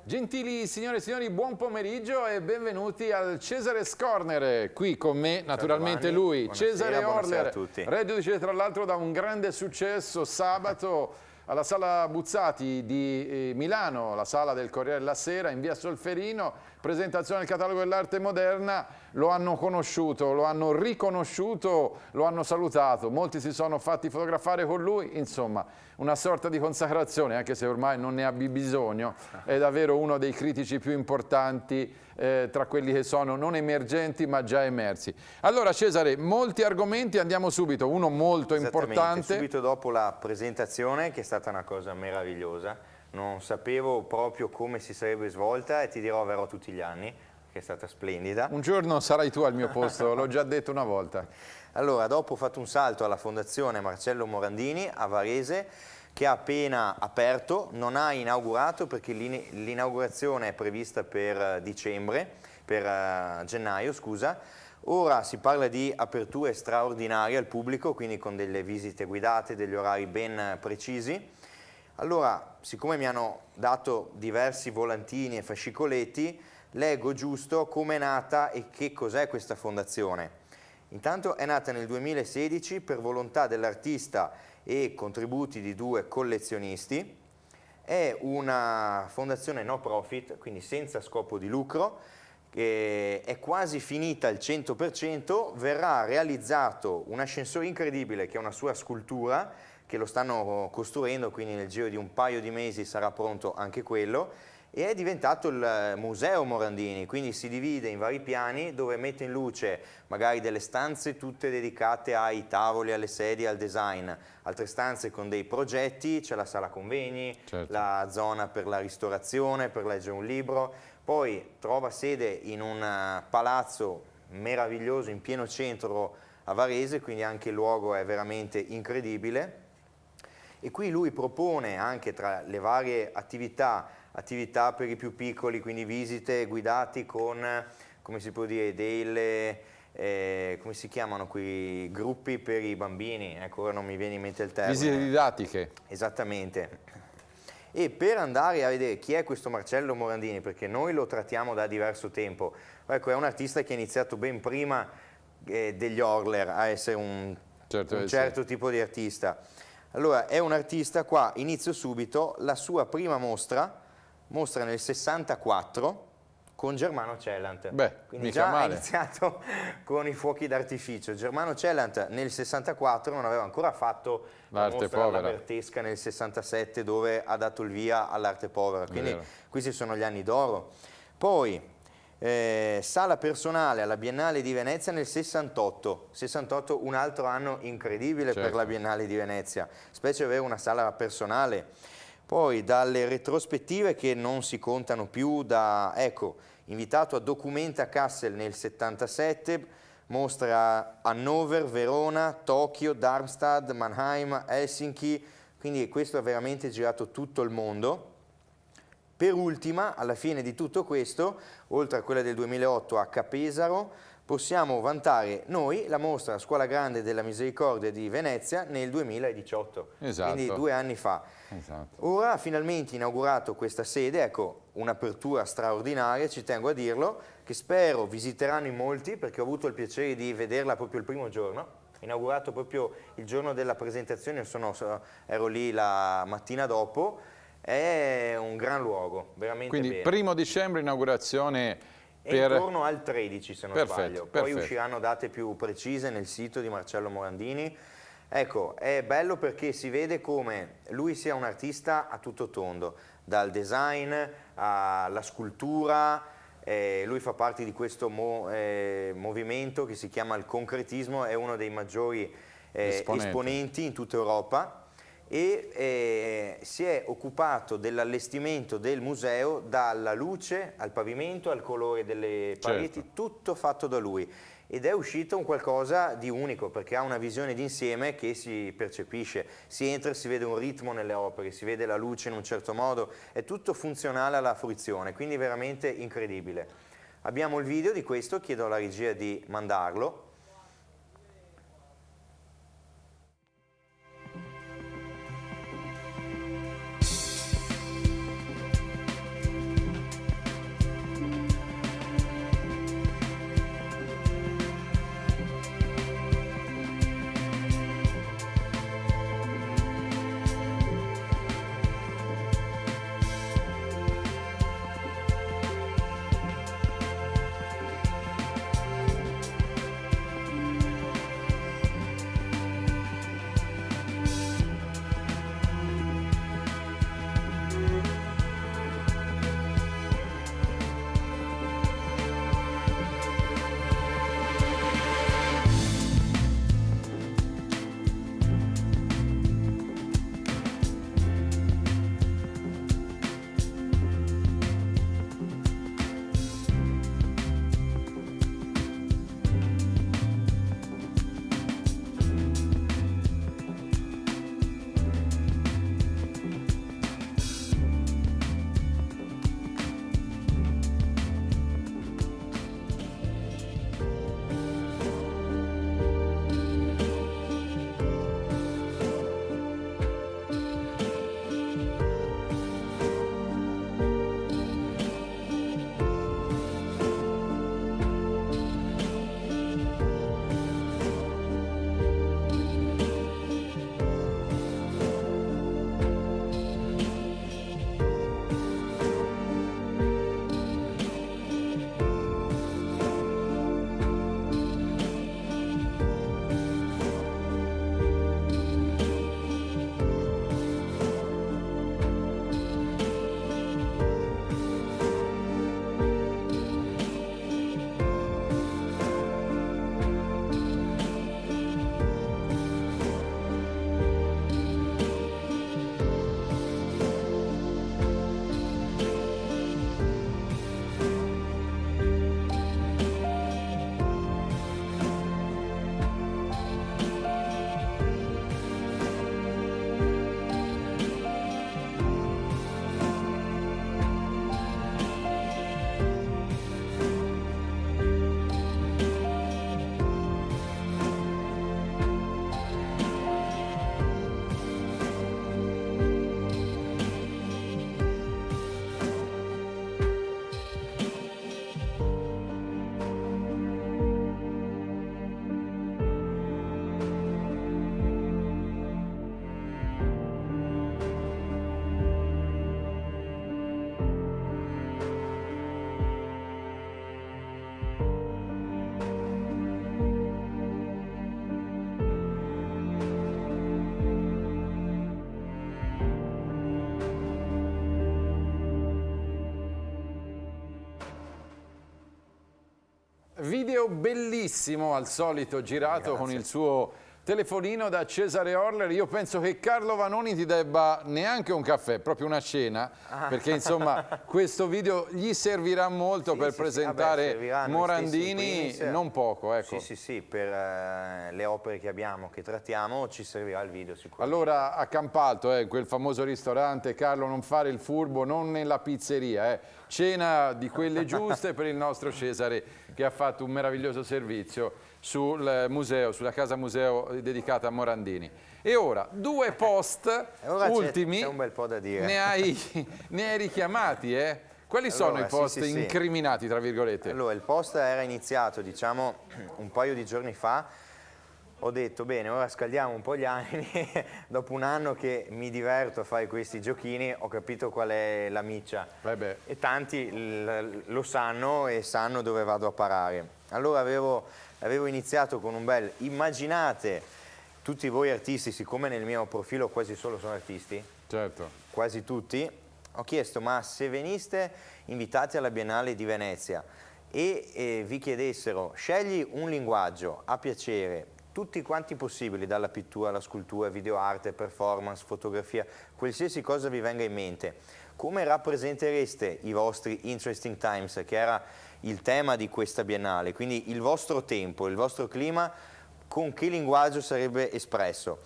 Gentili signore e signori, buon pomeriggio e benvenuti al Cesare's Corner. Qui con me, naturalmente lui, Cesare Orler, reduce tra l'altro da un grande successo sabato alla Sala Buzzati di Milano, la sala del Corriere della Sera in via Solferino, presentazione del catalogo dell'arte moderna. Lo hanno conosciuto, lo hanno riconosciuto, lo hanno salutato, molti si sono fatti fotografare con lui, insomma una sorta di consacrazione, anche se ormai non ne abbia bisogno. È davvero uno dei critici più importanti tra quelli che sono non emergenti ma già emersi. Allora Cesare, molti argomenti, andiamo subito, uno molto importante. Subito dopo la presentazione, che è stata una cosa meravigliosa, non sapevo proprio come si sarebbe svolta e ti dirò verrò tutti gli anni, che è stata splendida. Un giorno sarai tu al mio posto, l'ho già detto una volta. Allora, dopo ho fatto un salto alla Fondazione Marcello Morandini a Varese, che ha appena aperto, non ha inaugurato perché l'inaugurazione è prevista per gennaio, scusa. Ora si parla di aperture straordinarie al pubblico, quindi con delle visite guidate, degli orari ben precisi. Allora, siccome mi hanno dato diversi volantini e fascicoletti, leggo giusto come è nata e che cos'è questa fondazione. Intanto è nata nel 2016 per volontà dell'artista e contributi di 2 collezionisti. È una fondazione no profit, quindi senza scopo di lucro, che è quasi finita al 100%, verrà realizzato un ascensore incredibile che è una sua scultura, che lo stanno costruendo, quindi nel giro di un paio di mesi sarà pronto anche quello, e è diventato il Museo Morandini, quindi si divide in vari piani dove mette in luce magari delle stanze tutte dedicate ai tavoli, alle sedie, al design, altre stanze con dei progetti, c'è la sala convegni, certo, la zona per la ristorazione, per leggere un libro, poi trova sede in un palazzo meraviglioso in pieno centro a Varese, quindi anche il luogo è veramente incredibile. E qui lui propone anche tra le varie attività per i più piccoli, quindi visite guidati con, come si può dire, come si chiamano qui, gruppi per i bambini, ecco ora non mi viene in mente il termine. Visite didattiche. Esattamente. E per andare a vedere chi è questo Marcello Morandini, perché noi lo trattiamo da diverso tempo, ecco è un artista che ha iniziato ben prima degli Orler a essere un certo tipo di artista. Allora, è un artista, qua inizio subito, la sua prima mostra nel 64 con Germano Cellant. Beh, quindi già ha iniziato con i fuochi d'artificio. Germano Cellant nel 64 non aveva ancora fatto la mostra alla Bertesca nel 67 dove ha dato il via all'arte povera, quindi questi sono gli anni d'oro. Poi sala personale alla Biennale di Venezia nel 68, un altro anno incredibile, certo, per la Biennale di Venezia, specie avere una sala personale. Poi dalle retrospettive che non si contano più, ecco, invitato a Documenta Kassel nel 77, mostra Hannover, Verona, Tokyo, Darmstadt, Mannheim, Helsinki, quindi questo ha veramente girato tutto il mondo. Per ultima, alla fine di tutto questo, oltre a quella del 2008 a Capesaro, possiamo vantare noi la mostra Scuola Grande della Misericordia di Venezia nel 2018, esatto, quindi 2 anni fa. Esatto. Ora ha finalmente inaugurato questa sede, ecco, un'apertura straordinaria, ci tengo a dirlo, che spero visiteranno in molti, perché ho avuto il piacere di vederla proprio il primo giorno, inaugurato proprio il giorno della presentazione, ero lì la mattina dopo. È un gran luogo, veramente quindi bene. 1° dicembre inaugurazione intorno al 13 se non sbaglio, poi usciranno date più precise nel sito di Marcello Morandini. Ecco, è bello perché si vede come lui sia un artista a tutto tondo, dal design alla scultura, lui fa parte di questo movimento che si chiama il concretismo, è uno dei maggiori esponenti in tutta Europa. E si è occupato dell'allestimento del museo, dalla luce al pavimento al colore delle pareti, certo, tutto fatto da lui, ed è uscito un qualcosa di unico perché ha una visione d'insieme che si percepisce, si entra e si vede un ritmo nelle opere, si vede la luce in un certo modo, è tutto funzionale alla fruizione, quindi veramente incredibile. Abbiamo il video di questo, chiedo alla regia di mandarlo. Video bellissimo, al solito, girato con il suo telefonino da Cesare Orler. Io penso che Carlo Vanoni ti debba neanche un caffè, proprio una cena, perché insomma questo video gli servirà molto per presentare Morandini, non poco. Ecco. Sì, per le opere che abbiamo, che trattiamo, ci servirà il video sicuramente. Allora a Campalto, in quel famoso ristorante, Carlo, non fare il furbo, non nella pizzeria, cena di quelle giuste per il nostro Cesare, che ha fatto un meraviglioso servizio sul museo, sulla casa museo dedicata a Morandini. E ora, due post ultimi, c'è un bel po' da dire. ne hai richiamati, Quali sono i post incriminati, tra virgolette? Allora, il post era iniziato, diciamo, un paio di giorni fa. Ho detto, bene, ora scaldiamo un po' gli animi. Dopo un anno che mi diverto a fare questi giochini, ho capito qual è la miccia. E tanti lo sanno e sanno dove vado a parare. Allora avevo iniziato con un bel, immaginate tutti voi artisti, siccome nel mio profilo quasi solo sono artisti, certo, quasi tutti, ho chiesto, ma se veniste invitati alla Biennale di Venezia e vi chiedessero, scegli un linguaggio a piacere, tutti quanti possibili, dalla pittura alla scultura, videoarte, performance, fotografia, qualsiasi cosa vi venga in mente, come rappresentereste i vostri interesting times, che era il tema di questa Biennale, quindi il vostro tempo, il vostro clima, con che linguaggio sarebbe espresso?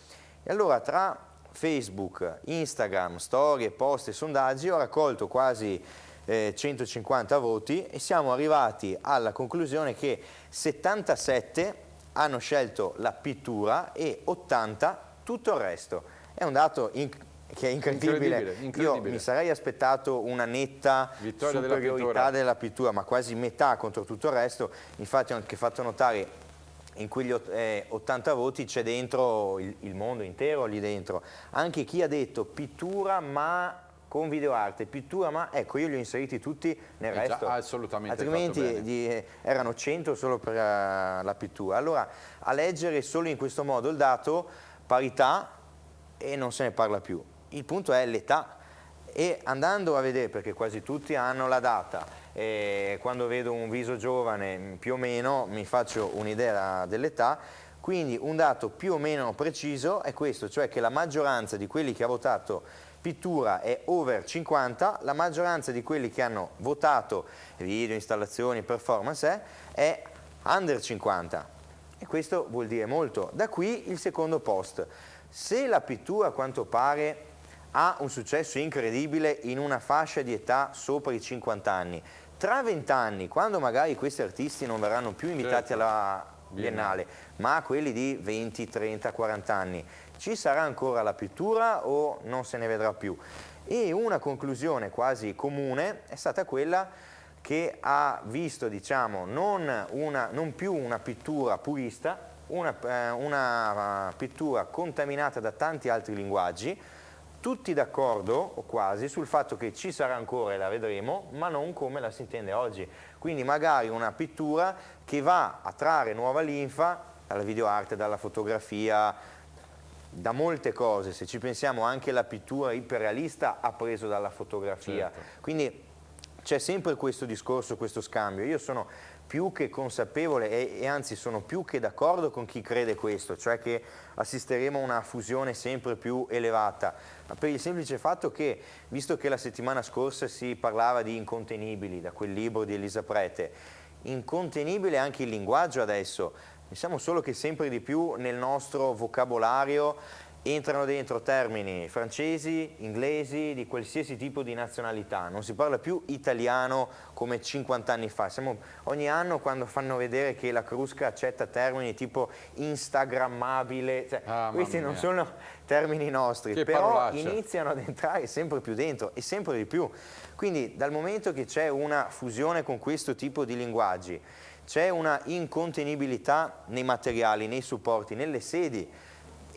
E allora tra Facebook, Instagram, storie, post e sondaggi ho raccolto quasi 150 voti e siamo arrivati alla conclusione che 77 hanno scelto la pittura e 80 tutto il resto. È un dato che è incredibile. Io mi sarei aspettato una netta superiorità della pittura, ma quasi metà contro tutto il resto. Infatti ho anche fatto notare in quegli 80 voti c'è dentro il mondo intero lì dentro. Anche chi ha detto pittura ma con videoarte, pittura ma... Ecco, io li ho inseriti tutti nel resto. Assolutamente. Altrimenti erano 100 solo per la pittura. Allora, a leggere solo in questo modo il dato, parità, e non se ne parla più. Il punto è l'età. E andando a vedere, perché quasi tutti hanno la data, quando vedo un viso giovane più o meno mi faccio un'idea dell'età, quindi un dato più o meno preciso è questo, cioè che la maggioranza di quelli che ha votato pittura è over 50, la maggioranza di quelli che hanno votato video, installazioni, performance è under 50 e questo vuol dire molto. Da qui il secondo post. Se la pittura a quanto pare ha un successo incredibile in una fascia di età sopra i 50 anni, tra 20 anni, quando magari questi artisti non verranno più invitati alla Biennale, ma quelli di 20, 30, 40 anni, ci sarà ancora la pittura o non se ne vedrà più? E una conclusione quasi comune è stata quella che ha visto, diciamo, non più una pittura purista, una pittura contaminata da tanti altri linguaggi, tutti d'accordo, o quasi, sul fatto che ci sarà ancora e la vedremo, ma non come la si intende oggi. Quindi magari una pittura che va a trarre nuova linfa dalla videoarte, dalla fotografia, da molte cose. Se ci pensiamo, anche la pittura iperrealista ha preso dalla fotografia. Certo. Quindi c'è sempre questo discorso, questo scambio. Io sono più che consapevole e anzi sono più che d'accordo con chi crede questo, cioè che assisteremo a una fusione sempre più elevata, ma per il semplice fatto che, visto che la settimana scorsa si parlava di incontenibili, da quel libro di Elisa Prete, incontenibile anche il linguaggio adesso, pensiamo solo che sempre di più nel nostro vocabolario entrano dentro termini francesi, inglesi, di qualsiasi tipo di nazionalità. Non si parla più italiano come 50 anni fa. Ogni anno quando fanno vedere che la Crusca accetta termini tipo instagrammabile, cioè, questi non sono termini nostri, però iniziano ad entrare sempre più dentro e sempre di più. Quindi dal momento che c'è una fusione con questo tipo di linguaggi, c'è una incontenibilità nei materiali, nei supporti, nelle sedi,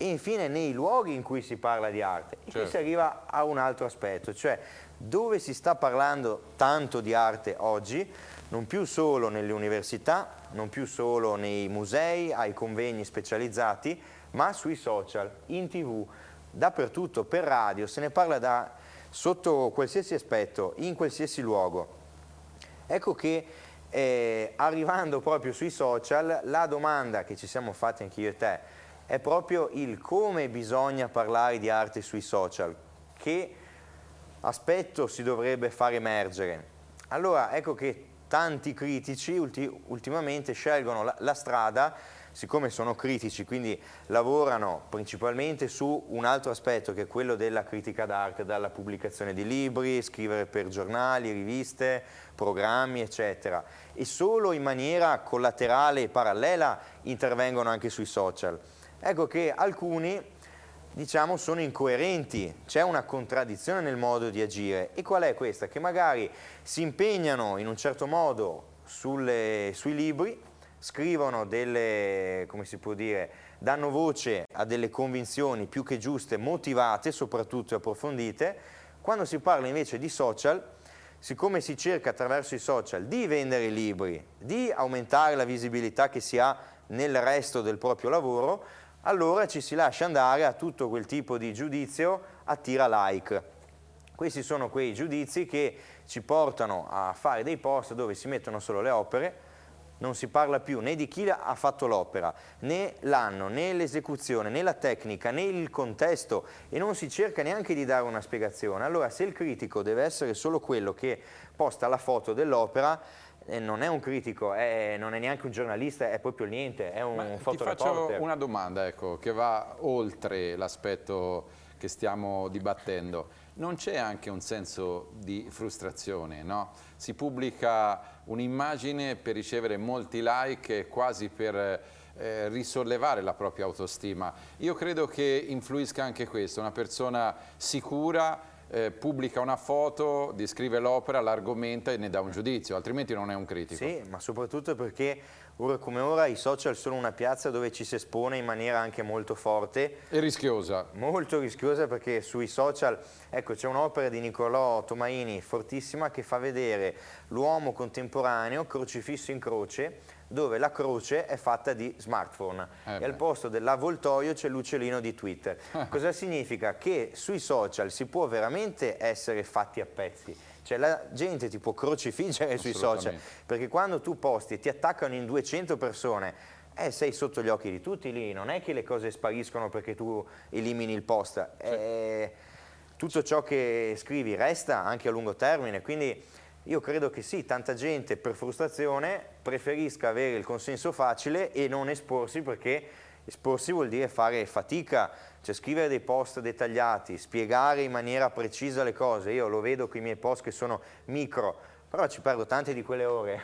e infine nei luoghi in cui si parla di arte. E qui si arriva a un altro aspetto, cioè dove si sta parlando tanto di arte oggi, non più solo nelle università, non più solo nei musei, ai convegni specializzati, ma sui social, in TV, dappertutto, per radio, se ne parla sotto qualsiasi aspetto, in qualsiasi luogo. Ecco che Arrivando proprio sui social, la domanda che ci siamo fatti anche io e te è proprio il come bisogna parlare di arte sui social, che aspetto si dovrebbe far emergere. Allora ecco che tanti critici ultimamente scelgono la strada, siccome sono critici, quindi lavorano principalmente su un altro aspetto che è quello della critica d'arte, dalla pubblicazione di libri, scrivere per giornali, riviste, programmi, eccetera, e solo in maniera collaterale e parallela intervengono anche sui social. Ecco che alcuni, diciamo, sono incoerenti, c'è una contraddizione nel modo di agire. E qual è questa? Che magari si impegnano in un certo modo sui libri, scrivono delle, come si può dire, danno voce a delle convinzioni più che giuste, motivate, soprattutto approfondite. Quando si parla invece di social, siccome si cerca attraverso i social di vendere i libri, di aumentare la visibilità che si ha nel resto del proprio lavoro, allora ci si lascia andare a tutto quel tipo di giudizio a tira like. Questi sono quei giudizi che ci portano a fare dei post dove si mettono solo le opere, non si parla più né di chi ha fatto l'opera, né l'anno, né l'esecuzione, né la tecnica, né il contesto, e non si cerca neanche di dare una spiegazione. Allora, se il critico deve essere solo quello che posta la foto dell'opera, non è un critico, non è neanche un giornalista, è proprio niente, è un fotoreporter. Ti faccio una domanda, ecco, che va oltre l'aspetto che stiamo dibattendo. Non c'è anche un senso di frustrazione, no? Si pubblica un'immagine per ricevere molti like, quasi per risollevare la propria autostima. Io credo che influisca anche questo, una persona sicura pubblica una foto, descrive l'opera, l'argomenta e ne dà un giudizio, altrimenti non è un critico. Sì, ma soprattutto perché ora come ora i social sono una piazza dove ci si espone in maniera anche molto forte. E rischiosa. Molto rischiosa, perché sui social, ecco, c'è un'opera di Niccolò Tomaini fortissima che fa vedere l'uomo contemporaneo crocifisso in croce, dove la croce è fatta di smartphone e al posto dell'avvoltoio c'è l'uccellino di Twitter. Cosa significa? Che sui social si può veramente essere fatti a pezzi. Cioè la gente ti può crocifiggere sui social, perché quando tu posti e ti attaccano in 200 persone, sei sotto gli occhi di tutti lì, non è che le cose spariscono perché tu elimini il post. Tutto ciò che scrivi resta anche a lungo termine, quindi io credo che sì, tanta gente per frustrazione preferisca avere il consenso facile e non esporsi, perché esporsi vuol dire fare fatica, cioè scrivere dei post dettagliati, spiegare in maniera precisa le cose. Io lo vedo con i miei post che sono micro, però ci perdo tante di quelle ore,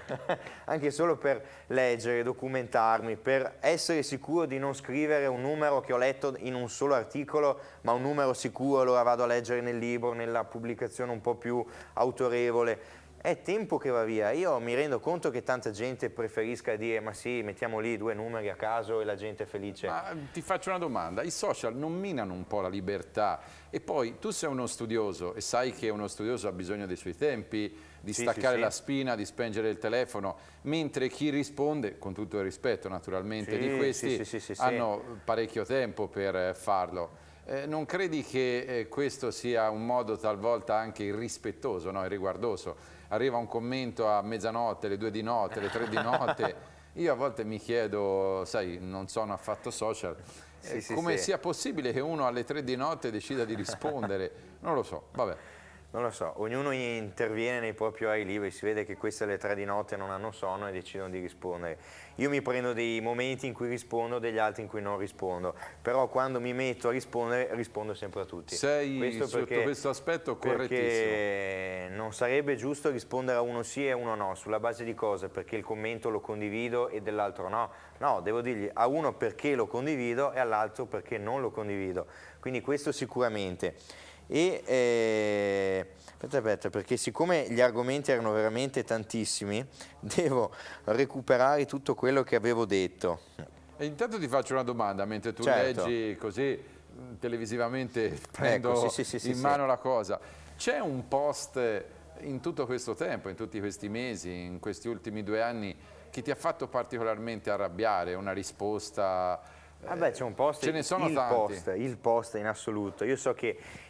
anche solo per leggere, documentarmi, per essere sicuro di non scrivere un numero che ho letto in un solo articolo, ma un numero sicuro, allora vado a leggere nel libro, nella pubblicazione un po' più autorevole. È tempo che va via. Io mi rendo conto che tanta gente preferisca dire ma sì, mettiamo lì 2 numeri a caso e la gente è felice. Ma ti faccio una domanda, i social non minano un po' la libertà? E poi tu sei uno studioso e sai che uno studioso ha bisogno dei suoi tempi, di staccare la spina, di spengere il telefono, mentre chi risponde, con tutto il rispetto naturalmente di questi, hanno parecchio tempo per farlo. Non credi che questo sia un modo talvolta anche irrispettoso, no? Irriguardoso? Arriva un commento a mezzanotte, alle 2 di notte, alle 3 di notte. Io a volte mi chiedo, sai, non sono affatto social, come sia possibile che uno alle 3 di notte decida di rispondere. Non lo so, vabbè. Non lo so, ognuno interviene nei propri orari liberi, si vede che queste alle 3 di notte non hanno sonno e decidono di rispondere. Io mi prendo dei momenti in cui rispondo, degli altri in cui non rispondo, però quando mi metto a rispondere rispondo sempre a tutti. Sei sotto questo aspetto correttissimo. Perché non sarebbe giusto rispondere a uno sì e a uno no, sulla base di cosa? Perché il commento lo condivido e dell'altro no. No, devo dirgli a uno perché lo condivido e all'altro perché non lo condivido. Quindi questo sicuramente. Aspetta, perché siccome gli argomenti erano veramente tantissimi, devo recuperare tutto quello che avevo detto. E intanto ti faccio una domanda, mentre tu leggi così televisivamente prendo in mano la cosa. C'è un post in tutto questo tempo, in tutti questi mesi, in questi ultimi 2 anni, che ti ha fatto particolarmente arrabbiare, una risposta? Vabbè, c'è un post, ce ne sono tanti. Il post in assoluto. Io so che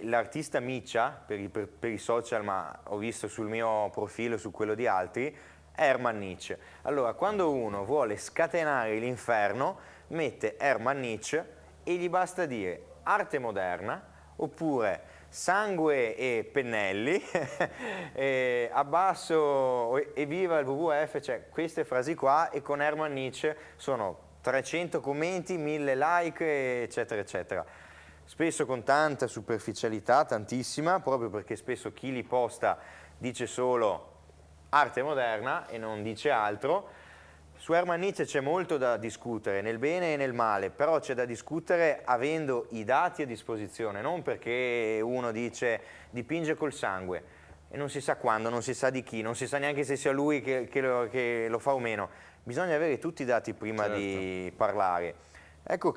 l'artista Miccia, per i social, ma ho visto sul mio profilo, su quello di altri, Hermann Nietzsche. Allora, quando uno vuole scatenare l'inferno, mette Hermann Nietzsche e gli basta dire arte moderna, oppure sangue e pennelli, e abbasso e viva il WWF, cioè queste frasi qua, e con Hermann Nietzsche sono 300 commenti, 1000 like, eccetera, eccetera. Spesso con tanta superficialità, tantissima, proprio perché spesso chi li posta dice solo arte moderna e non dice altro. Su Hermann Nietzsche c'è molto da discutere, nel bene e nel male, però c'è da discutere avendo i dati a disposizione, non perché uno dice dipinge col sangue e non si sa quando, non si sa di chi, non si sa neanche se sia lui che lo fa o meno. Bisogna avere tutti i dati prima di parlare. Ecco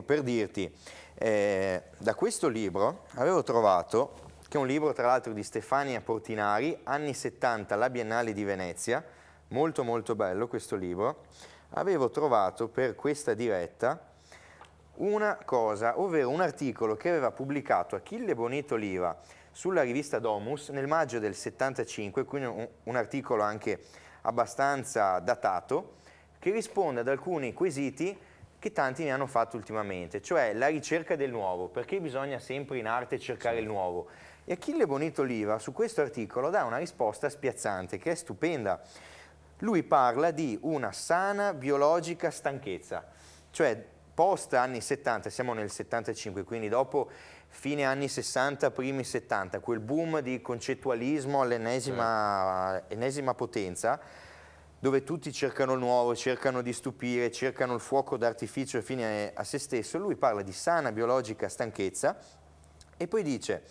per dirti, da questo libro avevo trovato, che è un libro tra l'altro di Stefania Portinari, anni 70, la Biennale di Venezia, molto molto bello questo libro, avevo trovato per questa diretta una cosa, ovvero un articolo che aveva pubblicato Achille Bonito Oliva sulla rivista Domus nel maggio del 75, quindi un articolo anche abbastanza datato, che risponde ad alcuni quesiti che tanti mi hanno fatto ultimamente, cioè la ricerca del nuovo, perché bisogna sempre in arte cercare il nuovo. E Achille Bonito Oliva su questo articolo dà una risposta spiazzante, che è stupenda. Lui parla di una sana biologica stanchezza, cioè post anni 70, siamo nel 75, quindi dopo fine anni 60, primi 70, quel boom di concettualismo all'ennesima potenza, dove tutti cercano il nuovo, cercano di stupire, cercano il fuoco d'artificio fine a se stesso. Lui parla di sana biologica stanchezza e poi dice: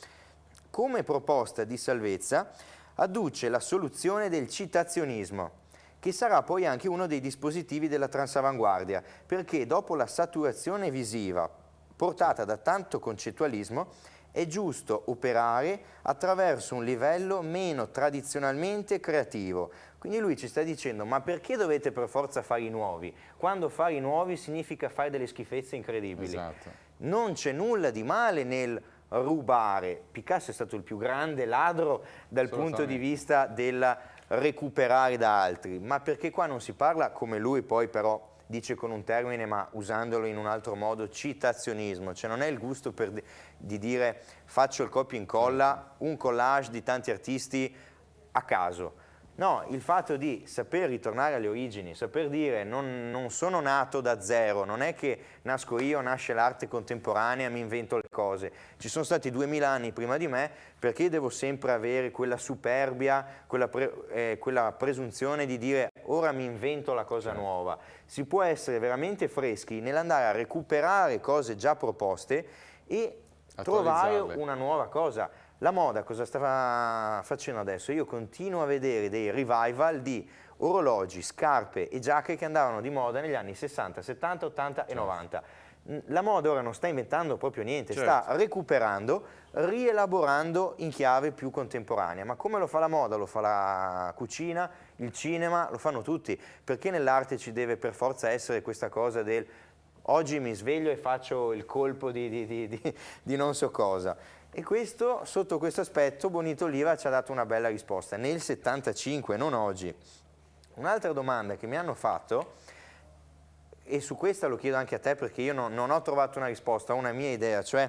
come proposta di salvezza adduce la soluzione del citazionismo, che sarà poi anche uno dei dispositivi della transavanguardia, perché dopo la saturazione visiva portata da tanto concettualismo è giusto operare attraverso un livello meno tradizionalmente creativo. Quindi lui ci sta dicendo: ma perché dovete per forza fare i nuovi? Quando fare i nuovi significa fare delle schifezze incredibili. Esatto. Non c'è nulla di male nel rubare. Picasso è stato il più grande ladro dal punto di vista del recuperare da altri, ma perché qua non si parla, come lui poi però dice con un termine ma usandolo in un altro modo, citazionismo, cioè non è il gusto di dire faccio il copia e incolla, un collage di tanti artisti a caso. No, il fatto di saper ritornare alle origini, saper dire non sono nato da zero, non è che nasco io, nasce l'arte contemporanea, mi invento le cose. Ci sono stati 2000 anni prima di me, perché devo sempre avere quella superbia, quella presunzione di dire ora mi invento la cosa nuova. Si può essere veramente freschi nell'andare a recuperare cose già proposte e trovare una nuova cosa. La moda cosa sta facendo adesso? Io continuo a vedere dei revival di orologi, scarpe e giacche che andavano di moda negli anni 60, 70, 80 e 90. La moda ora non sta inventando proprio niente, sta recuperando, rielaborando in chiave più contemporanea. Ma come lo fa la moda? Lo fa la cucina, il cinema, lo fanno tutti. Perché nell'arte ci deve per forza essere questa cosa del oggi mi sveglio e faccio il colpo di non so cosa. E questo, sotto questo aspetto, Bonito Oliva ci ha dato una bella risposta, nel 75, non oggi. Un'altra domanda che mi hanno fatto, e su questa lo chiedo anche a te perché io non ho trovato una risposta, ho una mia idea, cioè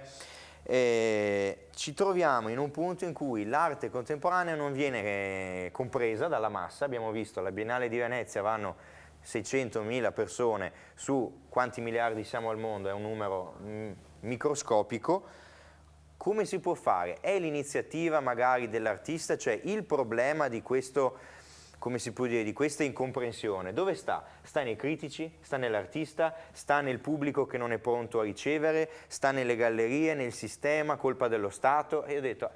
ci troviamo in un punto in cui l'arte contemporanea non viene compresa dalla massa. Abbiamo visto alla Biennale di Venezia vanno 600.000 persone su quanti miliardi siamo al mondo, è un numero microscopico. Come si può fare? È l'iniziativa magari dell'artista, cioè il problema di questo, come si può dire, di questa incomprensione? Dove sta? Sta nei critici? Sta nell'artista? Sta nel pubblico che non è pronto a ricevere? Sta nelle gallerie, nel sistema, colpa dello Stato? E io ho detto,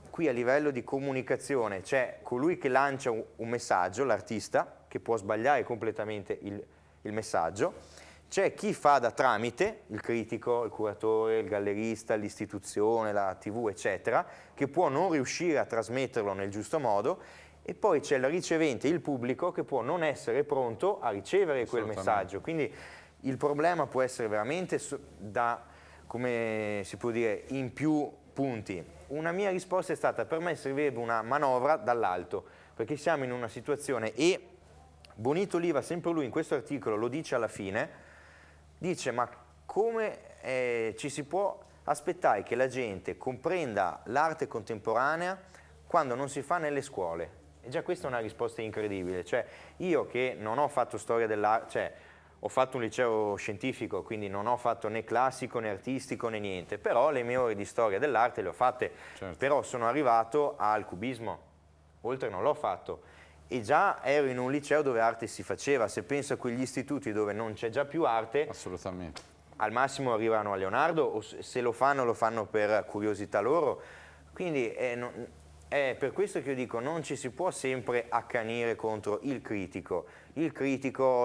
qui a livello di comunicazione c'è colui che lancia un messaggio, l'artista, che può sbagliare completamente il messaggio. C'è chi fa da tramite, il critico, il curatore, il gallerista, l'istituzione, la TV, eccetera, che può non riuscire a trasmetterlo nel giusto modo, e poi c'è il ricevente, il pubblico, che può non essere pronto a ricevere quel messaggio. Quindi il problema può essere veramente come si può dire, in più punti. Una mia risposta è stata: per me servirebbe una manovra dall'alto. perché siamo in una situazione, e Bonito Oliva, sempre lui in questo articolo lo dice alla fine, dice ma come ci si può aspettare che la gente comprenda l'arte contemporanea quando non si fa nelle scuole? E già questa è una risposta incredibile, cioè io che non ho fatto storia dell'arte, cioè ho fatto un liceo scientifico, quindi non ho fatto né classico né artistico né niente, però le mie ore di storia dell'arte le ho fatte, però sono arrivato al cubismo, oltre non l'ho fatto. E già ero in un liceo dove arte si faceva, se penso a quegli istituti dove non c'è già più arte, assolutamente, al massimo arrivano a Leonardo, o se lo fanno per curiosità loro, quindi è per questo che io dico non ci si può sempre accanire contro il critico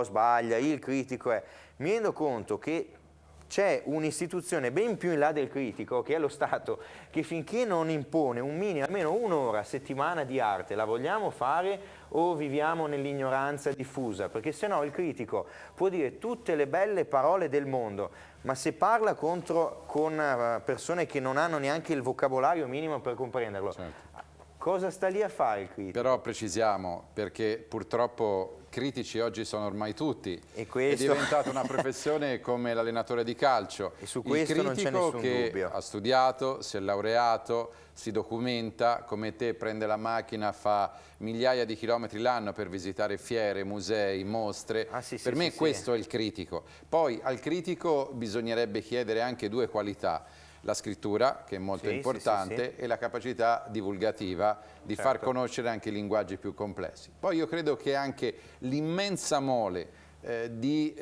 sbaglia, il critico è... Mi rendo conto che c'è un'istituzione ben più in là del critico, che è lo Stato, che finché non impone un minimo, almeno un'ora a settimana di arte, la vogliamo fare o viviamo nell'ignoranza diffusa? Perché se no il critico può dire tutte le belle parole del mondo, ma se parla con persone che non hanno neanche il vocabolario minimo per comprenderlo, cosa sta lì a fare il critico? Però precisiamo, perché purtroppo critici oggi sono ormai tutti, e questo... è diventata una professione come l'allenatore di calcio, e su questo non c'è nessun dubbio. Ha studiato, si è laureato, si documenta, come te prende la macchina, fa migliaia di chilometri l'anno per visitare fiere, musei, mostre, per me questo è il critico. Poi al critico bisognerebbe chiedere anche due qualità: la scrittura, che è molto importante, e la capacità divulgativa di far conoscere anche i linguaggi più complessi. Poi io credo che anche l'immensa mole di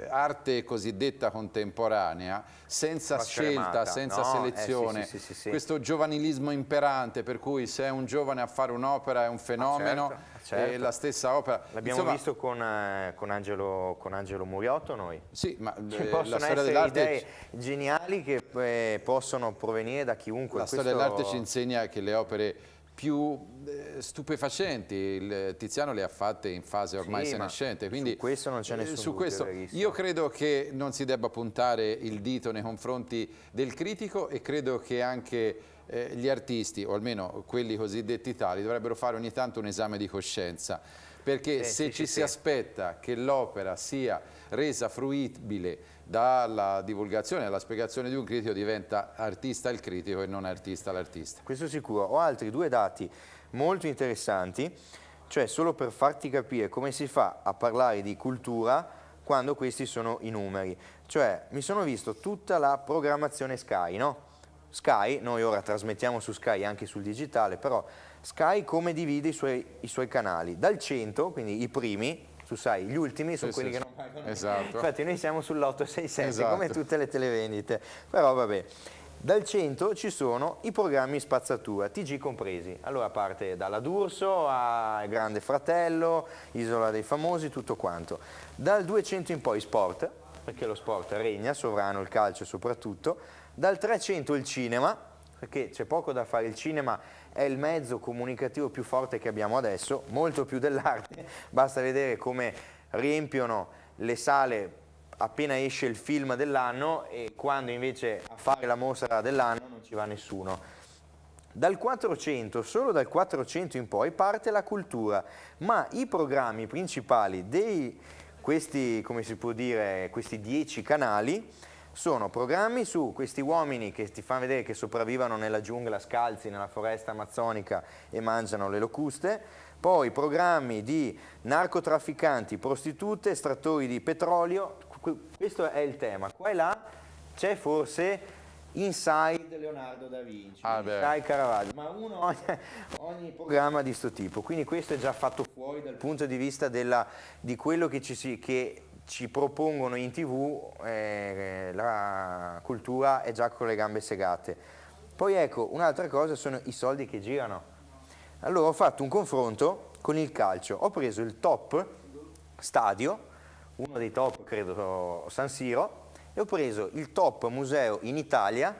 arte cosiddetta contemporanea, senza scelta, senza selezione, questo giovanilismo imperante, per cui se è un giovane a fare un'opera è un fenomeno, e la stessa opera... L'abbiamo visto con Angelo Muriotto noi. Sì, ma possono essere idee geniali che possono provenire da chiunque. La storia dell'arte ci insegna che le opere più stupefacenti il Tiziano le ha fatte in fase ormai senescente, quindi su questo non c'è nessun dubbio. Io credo che non si debba puntare il dito nei confronti del critico, e credo che anche gli artisti, o almeno quelli cosiddetti tali, dovrebbero fare ogni tanto un esame di coscienza, perché se ci si aspetta che l'opera sia resa fruibile dalla divulgazione e alla spiegazione di un critico, diventa artista il critico e non artista l'artista. Questo sicuro. Ho altri due dati molto interessanti, cioè solo per farti capire come si fa a parlare di cultura quando questi sono i numeri. Cioè mi sono visto tutta la programmazione Sky, no? Sky, noi ora trasmettiamo su Sky anche sul digitale, però Sky come divide i suoi canali? Dal 100, quindi i primi, tu sai, gli ultimi sono quelli che non pagano. Esatto. Infatti noi siamo sull'867, come tutte le televendite, però vabbè. Dal 100 ci sono i programmi spazzatura, TG compresi. Allora parte dalla D'Urso a Grande Fratello, Isola dei Famosi, tutto quanto. Dal 200 in poi sport, perché lo sport regna, sovrano il calcio soprattutto. Dal 300 il cinema, perché c'è poco da fare, il cinema è il mezzo comunicativo più forte che abbiamo adesso, molto più dell'arte, basta vedere come riempiono le sale appena esce il film dell'anno, e quando invece a fare la mostra dell'anno non ci va nessuno. Dal 400, solo dal 400 in poi parte la cultura, ma i programmi principali di questi, come si può dire, questi 10 canali sono programmi su questi uomini che ti fanno vedere che sopravvivono nella giungla scalzi, nella foresta amazzonica, e mangiano le locuste, poi programmi di narcotrafficanti, prostitute, estrattori di petrolio. Questo è il tema. Qua e là c'è forse Inside Leonardo da Vinci, Inside Caravaggio, ma ogni programma di sto tipo. Quindi questo è già fatto fuori dal punto di vista di quello che ci propongono in TV, la cultura è già con le gambe segate. Poi ecco, un'altra cosa sono i soldi che girano. Allora ho fatto un confronto con il calcio, ho preso il top stadio, uno dei top credo San Siro, e ho preso il top museo in Italia,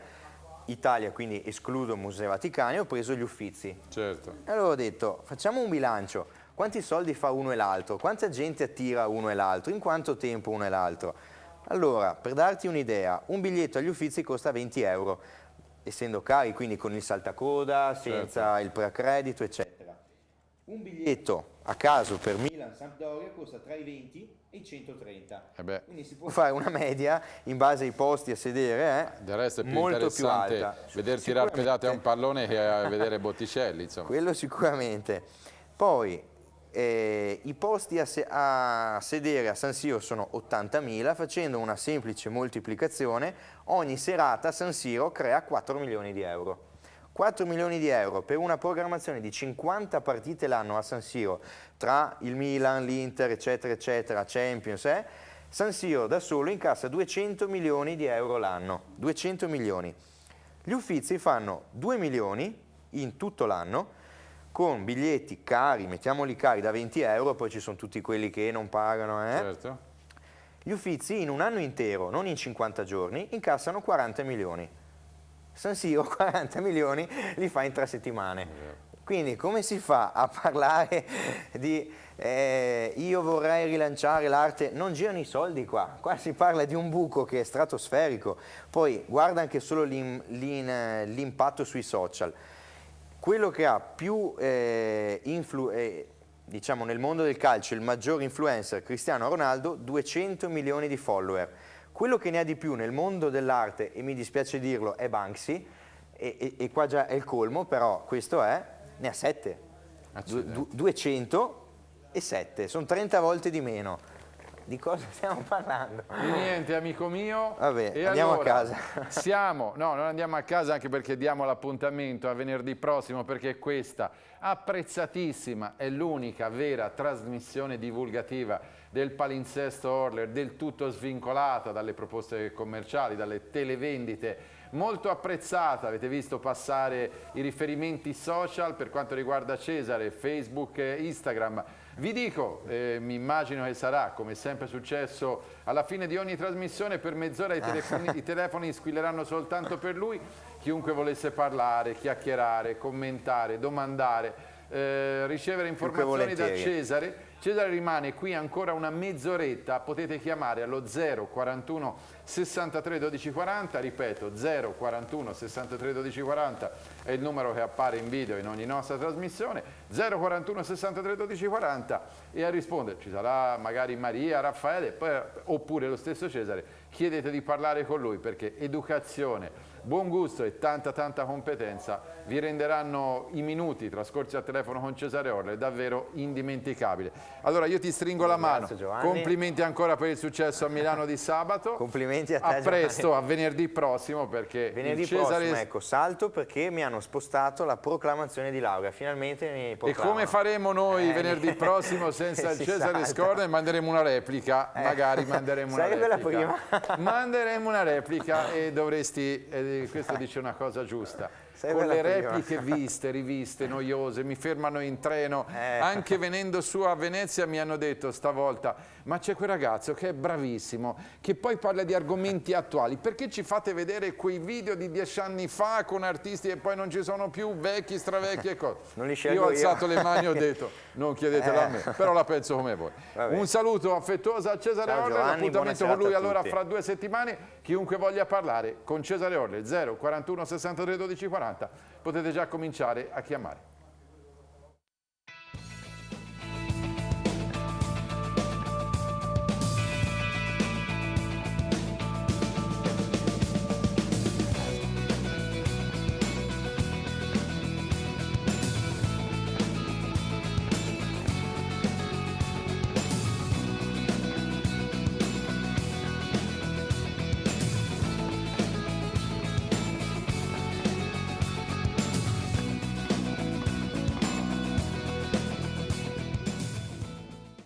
quindi escludo Musei Vaticani, ho preso gli Uffizi. Certo. E allora ho detto, facciamo un bilancio, quanti soldi fa uno e l'altro, quanta gente attira uno e l'altro, in quanto tempo uno e l'altro. Allora, per darti un'idea, un biglietto agli Uffizi costa 20 euro, essendo cari, quindi con il saltacoda, senza il preaccredito, eccetera. Un biglietto a caso per Milan-Sampdoria costa tra i 20 e i 130. Quindi si può fare una media in base ai posti a sedere, del resto è più molto interessante più alta. vedere tirare pedate a un pallone che a vedere Botticelli, insomma. Quello sicuramente. Poi i posti a sedere a San Siro sono 80.000, facendo una semplice moltiplicazione, ogni serata a San Siro crea 4 milioni di euro. 4 milioni di euro per una programmazione di 50 partite l'anno a San Siro, tra il Milan, l'Inter, eccetera, eccetera, Champions, San Siro da solo incassa 200 milioni di euro l'anno, 200 milioni. Gli Uffizi fanno 2 milioni in tutto l'anno, con biglietti cari, mettiamoli cari, da 20 euro, poi ci sono tutti quelli che non pagano. Certo. Gli Uffizi in un anno intero, non in 50 giorni, incassano 40 milioni. San Siro 40 milioni li fa in 3 settimane. Quindi come si fa a parlare di io vorrei rilanciare l'arte? Non girano i soldi qua si parla di un buco che è stratosferico. Poi guarda anche solo l'impatto sui social. Quello che ha più diciamo nel mondo del calcio il maggior influencer, Cristiano Ronaldo, 200 milioni di follower. Quello che ne ha di più nel mondo dell'arte, e mi dispiace dirlo, è Banksy, e qua già è il colmo, però questo ne ha 7. 207, sono 30 volte di meno. Di cosa stiamo parlando? Di niente, amico mio. Vabbè, e andiamo allora, a casa. No, non andiamo a casa anche perché diamo l'appuntamento a venerdì prossimo, perché questa apprezzatissima è l'unica vera trasmissione divulgativa del palinsesto Orler, del tutto svincolata dalle proposte commerciali, dalle televendite, molto apprezzata. Avete visto passare i riferimenti social per quanto riguarda Cesare, Facebook, Instagram. Vi dico, mi immagino che sarà, come sempre successo, alla fine di ogni trasmissione, per mezz'ora i telefoni squilleranno soltanto per lui. Chiunque volesse parlare, chiacchierare, commentare, domandare, ricevere informazioni da Cesare. Cesare rimane qui ancora una mezz'oretta, potete chiamare allo 041 63 12 40, ripeto 041 63 12 40 è il numero che appare in video in ogni nostra trasmissione, 041 63 12 40, e a rispondere ci sarà magari Maria, Raffaele, oppure lo stesso Cesare. Chiedete di parlare con lui, perché educazione, buon gusto e tanta competenza vi renderanno i minuti trascorsi al telefono con Cesare Orler davvero indimenticabili. Allora io ti stringo la mano, complimenti ancora per il successo a Milano di sabato. Complimenti a te, a presto, a venerdì prossimo, perché venerdì prossimo, ecco, salto perché mi hanno spostato la proclamazione di laurea, finalmente mi proclamano. E come faremo noi venerdì prossimo senza il Cesare Scorner? Manderemo una replica, magari manderemo una replica. Prima. Manderemo una replica e dovresti, questo dice una cosa giusta. Con le repliche viste, riviste, noiose, mi fermano in treno, anche venendo su a Venezia mi hanno detto stavolta: ma c'è quel ragazzo che è bravissimo, che poi parla di argomenti attuali, perché ci fate vedere quei video di 10 anni fa con artisti e poi non ci sono più, vecchi, stravecchi e cose? Io ho alzato le mani e ho detto non chiedetelo a me, però la penso come voi. Vabbè. Un saluto affettuoso a Cesare Orler, l'appuntamento con lui allora fra 2 settimane. Chiunque voglia parlare con Cesare Orler 041 63 12 40 potete già cominciare a chiamare.